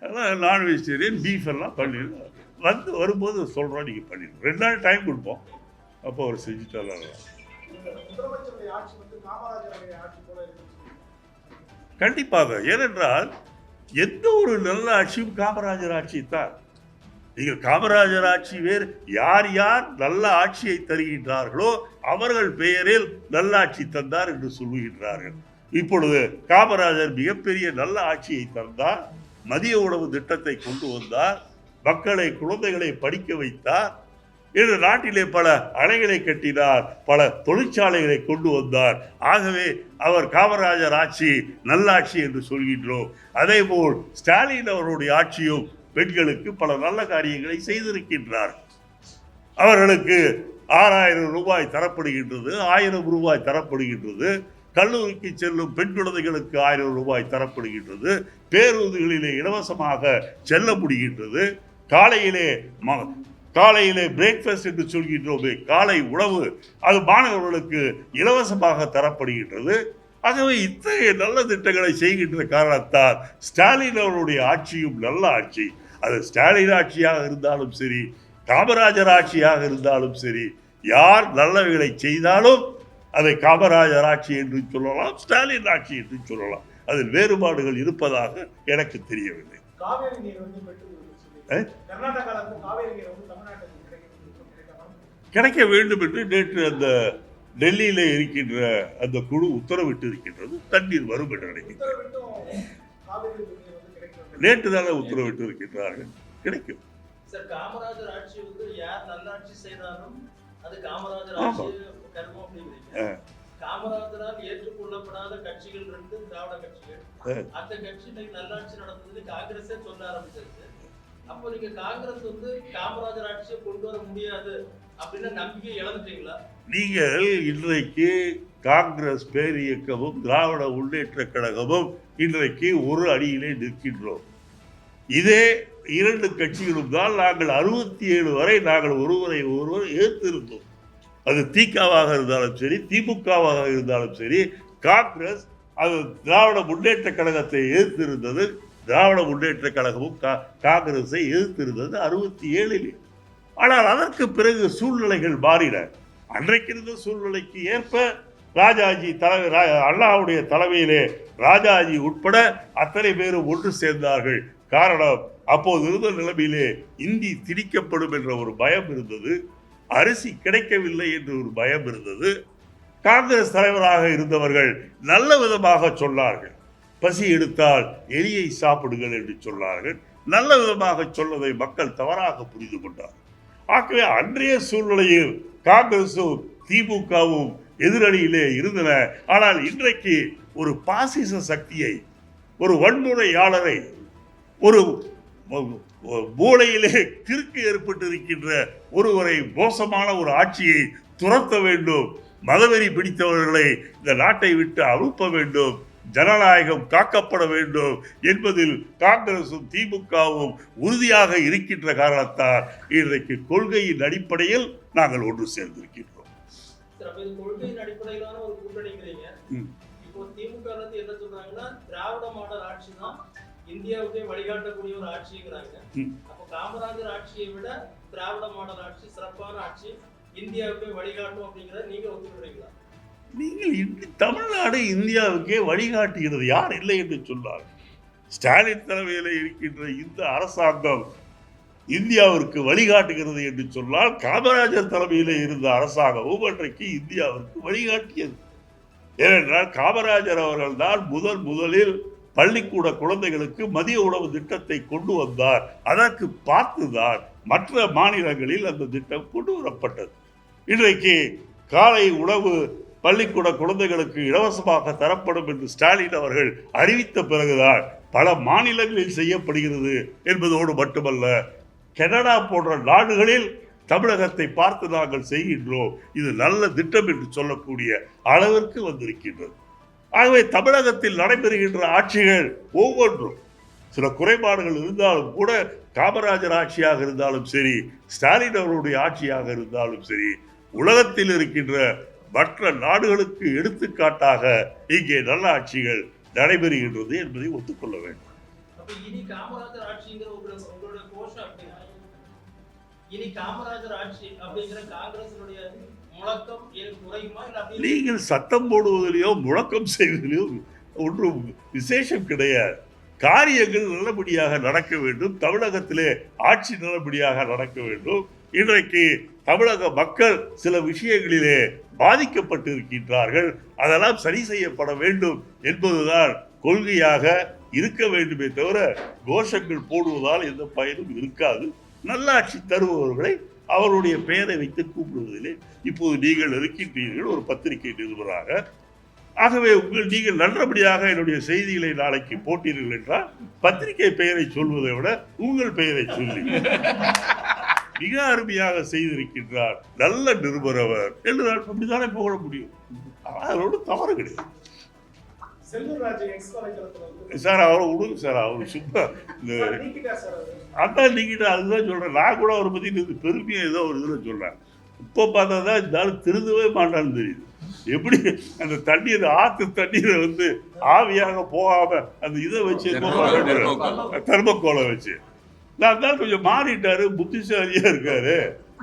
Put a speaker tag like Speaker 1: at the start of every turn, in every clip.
Speaker 1: அதெல்லாம் நான் vegetarian, beef எல்லாம் பண்ணிடுவோம். வரும்போது சொல்கிறோம், நீங்கள் பண்ணிடுவோம். 2 நாள் டைம் கொடுப்போம். அப்போ அவர் செஞ்சுட்டாலும் கண்டிப்பாக. ஏனென்றால் எந்த ஒரு நல்ல ஆட்சியும் காமராஜர் ஆட்சி தான். நீங்கள் காமராஜர் ஆட்சி வேறு. யார் யார் நல்ல ஆட்சியை தருகின்றார்களோ அவர்கள் பெயரில் நல்லாட்சி தந்தார் என்று சொல்லுகின்றார்கள். இப்பொழுது காமராஜர் மிகப்பெரிய நல்ல ஆட்சியை தந்தார். மதிய உணவு திட்டத்தை கொண்டு வந்தார். மக்களை, குழந்தைகளை படிக்க வைத்தார். இன்று நாட்டிலே பல அணைகளை கட்டினார், பல தொழிற்சாலைகளை கொண்டு வந்தார். ஆகவே அவர் காமராஜர் ஆட்சி நல்லாட்சி என்று சொல்கின்றோம். அதே போல் ஸ்டாலின் அவருடைய ஆட்சியும் பெண்களுக்கு பல நல்ல காரியங்களை செய்திருக்கின்றார். அவர்களுக்கு 6000 ரூபாய் தரப்படுகின்றது, 1000 ரூபாய் தரப்படுகின்றது. கல்லூரிக்கு செல்லும் பெண் குழந்தைகளுக்கு 1000 ரூபாய் தரப்படுகின்றது. பேருந்துகளிலே இலவசமாக செல்ல முடிகின்றது. காலையிலே பிரேக்ஃபாஸ்ட் என்று சொல்கின்றோமே, காலை உணவு, அது மாணவர்களுக்கு இலவசமாக தரப்படுகின்றது. ஆகவே இத்தகைய நல்ல திட்டங்களை செய்கின்ற காரணத்தால் ஸ்டாலின் அவருடைய ஆட்சியும் நல்ல ஆட்சி. அது ஸ்டாலின் ஆட்சியாக இருந்தாலும் சரி, காமராஜர் ஆட்சியாக இருந்தாலும் சரி, யார் நல்லவைகளை செய்தாலும் அதை காமராஜர் ஆட்சி என்று சொல்லலாம், ஸ்டாலின் ஆட்சி என்று சொல்லலாம். அதில் வேறுபாடுகள் இருப்பதாக எனக்கு தெரியவில்லை. கிடைக்க வேண்டும் என்று நேற்று அந்த டெல்லியில இருக்கின்ற அந்த குழு உத்தரவிட்டு இருக்கின்றது. தண்ணீர் வரும் என்று நினைக்கின்றனர். நேற்று தானே உத்தரவிட்டு இருக்கின்றார்கள். கிடைக்கும்.
Speaker 2: காமராஜர் ஆட்சி வந்து யார் நல்லாட்சி செய்தாலும் அது காமராஜர் ஆட்சி கர்மம் அப்படிங்கிறீங்க. காமராஜரால் ஏற்றுக்கொள்ளப்படாத கட்சிகள் 2 திராவிட கட்சிகள். அந்த கட்சி நல்லாட்சி நடந்தது காங்கிரஸே சொல்ல ஆரம்பிச்சிருச்சு. அப்போ நீங்க காங்கிரஸ் வந்து காமராஜர் ஆட்சியை கொண்டு வர முடியாது அப்படின்னு நம்பிக்கை இழந்துட்டீங்களா?
Speaker 1: நீங்கள் இன்றைக்கு காங்கிரஸ் பேரியக்கமும் திராவிட முன்னேற்ற கழகமும் இன்றைக்கு ஒரு அணியிலே நிற்கின்றோம். இதே 2 கட்சிகளும் தான் நாங்கள் 67 வரை நாங்கள் ஒருவரை ஒருவர் ஏற்றிருந்தோம். அது திகாவாக இருந்தாலும் சரி, திமுகவாக இருந்தாலும் சரி, காங்கிரஸ் அது திராவிட முன்னேற்ற கழகத்தை எதிர்த்திருந்தது. திராவிட முன்னேற்ற கழகமும் காங்கிரஸை எதிர்த்திருந்தது 67. ஆனால் அதற்கு பிறகு சூழ்நிலைகள் மாறின. அன்றைக்கு இருந்த சூழ்நிலைக்கு ஏற்ப ராஜாஜி அண்ணாவுடைய தலைமையிலே ராஜாஜி உட்பட அத்தனை பேரும் ஒன்று சேர்ந்தார்கள். காரணம், அப்போது இருந்த நிலைமையிலே இந்தி திணிக்கப்படும் என்ற ஒரு பயம் இருந்தது. அரிசி கிடைக்கவில்லை என்று ஒரு பயம் இருந்தது. காங்கிரஸ் தலைவராக இருந்தவர்கள் நல்ல விதமாக சொன்னார்கள். பசி எடுத்தால் எலியை சாப்பிடுங்கள் என்று சொன்னார்கள். நல்ல விதமாக சொன்னதை மக்கள் தவறாக புரிந்து கொண்டார்கள். ஆகவே அன்றைய சூழ்நிலையில் காங்கிரசும் திமுகவும் எதிரணியிலே இருந்தன. ஆனால் இன்றைக்கு ஒரு பாசிச சக்தியை, ஒரு வன்முறையாளரை, ஒரு மூளையிலே கிறுக்கு ஏற்பட்டிருக்கின்ற ஒருவரை, மோசமான ஒரு ஆட்சியை துரத்த வேண்டும், மதவெறி பிடித்தவர்களை இந்த நாட்டை விட்டு அனுப்ப வேண்டும், ஜனநாயகம் காக்கப்பட வேண்டும் என்பதில் காங்கிரசும் திமுகவும் உறுதியாக இருக்கின்ற காரணத்தால் இன்றைக்கு கொள்கையின் அடிப்படையில் நாங்கள் ஒன்று சேர்ந்திருக்கின்றோம்.
Speaker 2: கொள்கையின் அடிப்படையிலான ஒரு கூட்டணிங்கிறீங்க. இப்போ திமுக என்ன சொல்றாங்கன்னா, திராவிட மாடல் ஆட்சி தான் இந்தியாவுக்கே வழிகாட்டக்கூடிய ஒரு ஆட்சிங்கிறாங்க. அப்போ காமராஜர் ஆட்சியை விட திராவிட மாடல் ஆட்சி சிறப்பான ஆட்சி, இந்தியாவுக்கே வழிகாட்டும் அப்படிங்கிறத நீங்க ஒத்துக்கிறீங்களா?
Speaker 1: நீங்கள் தமிழ்நாடு இந்தியாவுக்கே வழிகாட்டுகிறது யார் இல்லை என்று சொன்னார். ஸ்டாலின் தலைமையில் இருக்கின்ற இந்த அரசாங்கம் இந்தியாவிற்கு வழிகாட்டுகிறது என்று சொன்னால், காமராஜர் தலைமையில் இருந்த அரசாங்கமும் அன்றைக்கு இந்தியாவிற்கு வழிகாட்டியது. ஏனென்றால் காமராஜர் அவர்கள் தான் முதலில் பள்ளிக்கூட குழந்தைகளுக்கு மதிய உணவு திட்டத்தை கொண்டு வந்தார். அதற்கு பார்த்துதான் மற்ற மாநிலங்களில் அந்த திட்டம் கொண்டு வரப்பட்டது. இன்றைக்கு காலை உணவு பள்ளிக்கூட குழந்தைகளுக்கு இலவசமாக தரப்படும் என்று ஸ்டாலின் அவர்கள் அறிவித்த பிறகுதான் பல மாநிலங்களில் செய்யப்படுகிறது என்பதோடு மட்டுமல்ல, கனடா போன்ற நாடுகளில் தமிழகத்தை பார்த்து நாங்கள் செய்கின்றோம், இது நல்ல திட்டம் என்று சொல்லக்கூடிய அளவிற்கு வந்திருக்கின்றது. ஆகவே தமிழகத்தில் நடைபெறுகின்ற ஆட்சிகள் ஒவ்வொன்றும் சில குறைபாடுகள் இருந்தாலும் கூட, காமராஜர் ஆட்சியாக இருந்தாலும் சரி, ஸ்டாலின் அவருடைய ஆட்சியாக இருந்தாலும் சரி, உலகத்தில் இருக்கின்ற மற்ற நாடுகளுக்கு எடுத்துக்காட்டாக இங்கே நல்ல ஆட்சிகள் நடைபெறுகின்றது என்பதை ஒத்துக்கொள்ள வேண்டும்.
Speaker 2: அப்ப இனி காமராஜர் ஆட்சிங்கிற உங்களோட கோஷம் அப்படி இனி காமராஜர் ஆட்சி அப்படிங்கிற காங்கிரசினுடைய முழக்கம் குறையுமா இல்ல அப்படி
Speaker 1: நீங்கள் சத்தம் போடுவதிலையோ முழக்கம் செய்வதிலையோ ஒன்றும் விசேஷம் கிடையாது. காரியங்கள் நல்லபடியாக நடக்க வேண்டும். தமிழகத்திலே ஆட்சி நல்லபடியாக நடக்க வேண்டும். இன்றைக்கு தமிழக மக்கள் சில விஷயங்களிலே பாதிக்கப்பட்டு இருக்கின்றார்கள். அதெல்லாம் சரி செய்யப்பட வேண்டும் என்பதுதான் கொள்கையாக இருக்க வேண்டுமே தவிர கோஷங்கள் போடுவதால் எந்த பயனும் இருக்காது. நல்லாட்சி தருபவர்களை அவருடைய பெயரை வைத்து கூப்பிடுவதிலே இப்போது நீங்கள் இருக்கின்றீர்கள் ஒரு பத்திரிகை நிருபராக. ஆகவே நீங்கள் நல்லபடியாக என்னுடைய செய்திகளை நாளைக்கு போட்டீர்கள் என்றால் பத்திரிகை பெயரை சொல்வதை விட உங்கள் பெயரை சொல்லி மிக அருமையாக செய்திருக்கின்றார், நல்ல நிருபர் அவர் என்று நான் அப்படித்தானே புகழ முடியும். அதோடு தவறு கிடையாது. சார் அவரை விடுங்க சார், அவர் சும்மா அதான் நீங்கிட்ட அதுதான் சொல்றேன். நான் கூட அவரை பத்தி பெருமையா ஏதோ ஒரு இதில் சொல்றேன். இப்போ பார்த்தா தான் இந்த ஆள் திருந்தவே மாட்டான்னு தெரியுது. எப்படி அந்த தண்ணீர் ஆற்று தண்ணீரை வந்து ஆவியாக போகாம அந்த இதை வச்சு தெர்மோகோலை வச்சு நான் தான் கொஞ்சம் மாறிட்டாரு, புத்திசாலியா இருக்காரு,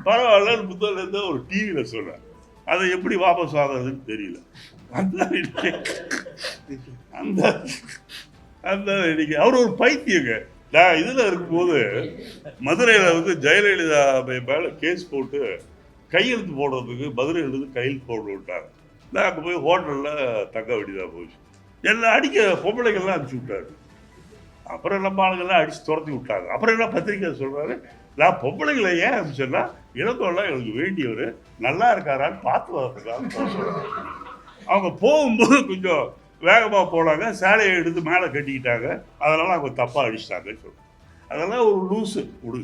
Speaker 1: பரவாயில்லன்னு முதல்ல இருந்து ஒரு டிவியில சொன்னேன். அதை எப்படி வாபஸ் ஆகுறதுன்னு தெரியல. அந்த இன்னைக்கு அவர் ஒரு பைத்தியங்க. நான் இதுல இருக்கும்போது மதுரையில வந்து ஜெயலலிதா மேல கேஸ் போட்டு கையெழுத்து போடுறதுக்கு மதுரையிலிருந்து கையெழுத்து போட விட்டாங்க. நான் அங்கே போய் ஹோட்டலில் தங்க வேண்டியதாக போச்சு. எல்லாம் அடிக்க பொம்பளைகள்லாம் அடிச்சு விட்டாரு. அப்புறம் நம்ம ஆளுங்கள்லாம் அடித்து துரத்தி விட்டாங்க. அப்புறம் என்ன பத்திரிக்கை சொல்கிறாரு, நான் பொம்பளைகளை ஏன் அனுப்பிச்சேன்னா இளத்தோடலாம் எங்களுக்கு வேண்டியவர் நல்லா இருக்காரான்னு பார்த்து வரதுக்காக சொல்கிறாங்க. அவங்க போகும்போது கொஞ்சம் வேகமாக போனாங்க, சேலையை எடுத்து மேலே கட்டிக்கிட்டாங்க, அதனால் அவங்க தப்பாக அடிச்சிட்டாங்கன்னு சொல்கிறாங்க. அதெல்லாம் ஒரு லூஸு விடு.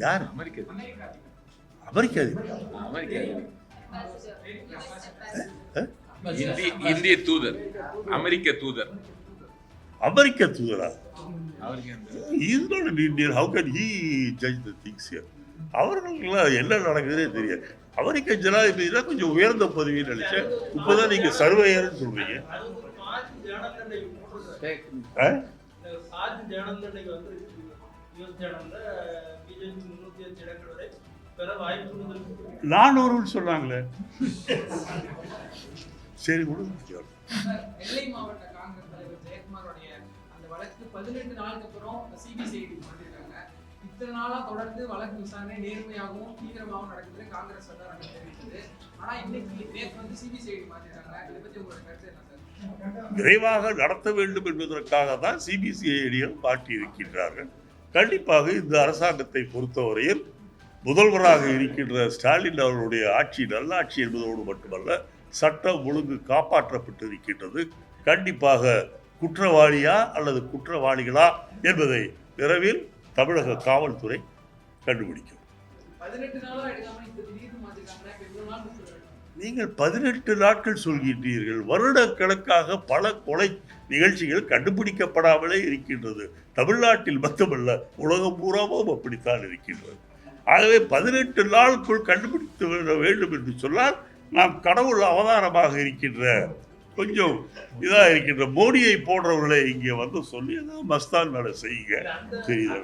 Speaker 1: யார்? அமெரிக்க
Speaker 3: இந்திய தூதர், அமெரிக்க தூதர்.
Speaker 1: அமெரிக்க தூதரா? He's not an Indian. How can he judge the things here? அவர்களுக்கெல்லாம் என்ன நடக்குதுன்னே தெரியாது. அமெரிக்க ஜனாதிபதினா கொஞ்சம் உயர்ந்த பதவின்னு நினைச்சேன். இப்போதான் நீங்க சர்வேயர்னு சொல்றீங்க. நானூறுன்னு சொன்னாங்களே. சரி
Speaker 4: நெல்லை மாவட்ட காங்கிரஸ் தலைவர் ஜெயக்குமாரோடைய அந்த வழக்கு 18 நாளுக்கு அப்புறம் சிபிசிஐடி மாற்றிருக்காங்க. இத்தனை நாளா தொடர்ந்து வழக்கு விசாரணை நேர்மையாகவும் தீவிரமாகவும் நடக்குதுன்னு காங்கிரஸ் வட்டாரங்கள் தெரிவித்தது. ஆனா இன்னைக்கு நேற்று வந்து சிபிசிஐடி மாற்றிருக்காங்க. இதை பத்தி உங்களோட கருத்து என்ன சார்?
Speaker 1: விரைவாக நடத்த வேண்டும் என்பதற்காக தான் சிபிசிஐடிகள் மாற்றி இருக்கின்றார்கள். கண்டிப்பாக இந்த அரசாங்கத்தை பொறுத்தவரையில் முதல்வராக இருக்கின்ற ஸ்டாலின் அவர்களுடைய ஆட்சி நல்லாட்சி என்பதோடு மட்டுமல்ல, சட்டம் ஒழுங்கு காப்பாற்றப்பட்டு இருக்கின்றது. கண்டிப்பாக குற்றவாளியா அல்லது குற்றவாளிகளா என்பதை விரைவில் தமிழக காவல்துறை கண்டுபிடிக்கும். நீங்கள் 18 நாட்கள் சொல்கின்றீர்கள். வருடக்கணக்காக பல கொலை நிகழ்ச்சிகள் கண்டுபிடிக்கப்படாமலே இருக்கின்றது. தமிழ்நாட்டில் மட்டுமல்ல, உலகம் பூராவும் அப்படித்தான் இருக்கின்றது. ஆகவே 18 நாளுக்குள் கண்டுபிடித்து வேண்டும் என்று சொன்னால் நாம் கடவுள் அவதாரமாக இருக்கின்ற கொஞ்சம் இதாக இருக்கின்ற மோடியை போன்றவர்களை இங்கே வந்து சொல்லி ஏதாவது மஸ்தான் வேலை செய்யுங்க. தெரியுது.